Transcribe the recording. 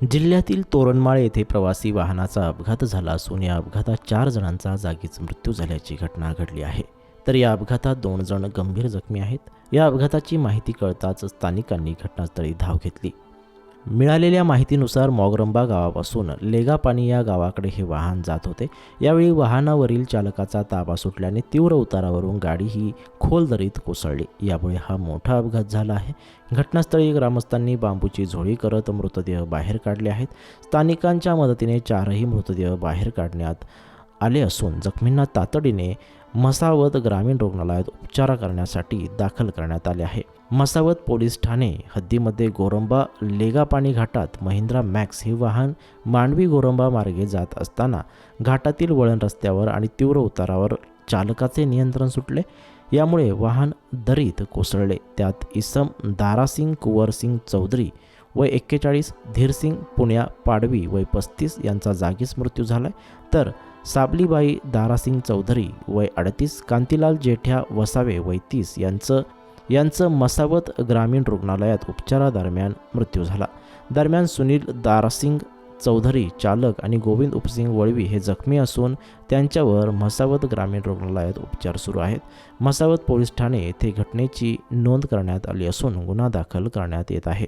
जिल्ह्यातील तोरणमाळ येथे प्रवासी वाहनाचा अपघात झाला असून या अपघातात 4 जणांचा जागीच मृत्यू झाल्याची घटना घडली आहे. तर या अपघातात 2 जण गंभीर जखमी आहेत. या अपघाताची माहिती कळताच स्थानिकांनी घटनास्थळी धाव घेतली. मिळालेल्या माहितीनुसार मोगरंबा गावापासून लेगापाणी या गावाकडे हे वाहन जात होते. यावेळी वाहनावरील चालकाचा ताबा सुटल्याने तीव्र उतारावरून गाडी ही खोल दरीत कोसळली. यामुळे हा मोठा अपघात झाला आहे. घटनास्थळी ग्रामस्थांनी बांबूची झोळी करत मृतदेह बाहेर काढले आहेत. स्थानिकांच्या मदतीने 4ही मृतदेह बाहेर काढण्यात आले असून जखमींना तातडीने म्हसावद ग्रामीण रुग्णालयात उपचार करण्यासाठी दाखल करण्यात आले आहे. म्हसावद पोलीस ठाणे हद्दीमध्ये गोरंबा लेगापाणी घाटात महिंद्रा मॅक्स हे वाहन मांडवी गोरंबा मार्गे जात असताना घाटातील वळण रस्त्यावर आणि तीव्र उतारावर चालकाचे नियंत्रण सुटले. यामुळे वाहन दरीत कोसळले. त्यात इसम दारासिंग कुंवरसिंग चौधरी वय 41, धीरसिंग पुण्या पाडवी वय 35 यांचा जागीच मृत्यू झाला. तर साबलीबाई दारासिंग चौधरी वय 38, कांतीलाल जेठ्या वसावे वय 30 यांचं मसावत ग्रामीण रुग्णालयात उपचारादरम्यान मृत्यू झाला. दरम्यान सुनील दारासिंग चौधरी चालक आणि गोविंद उपसिंग वळवी हे जखमी असून त्यांच्यावर म्हसावत ग्रामीण रुग्णालयात उपचार सुरू आहेत. म्हसावत पोलीस ठाणे येथे घटनेची नोंद करण्यात आली असून गुन्हा दाखल करण्यात येत आहे.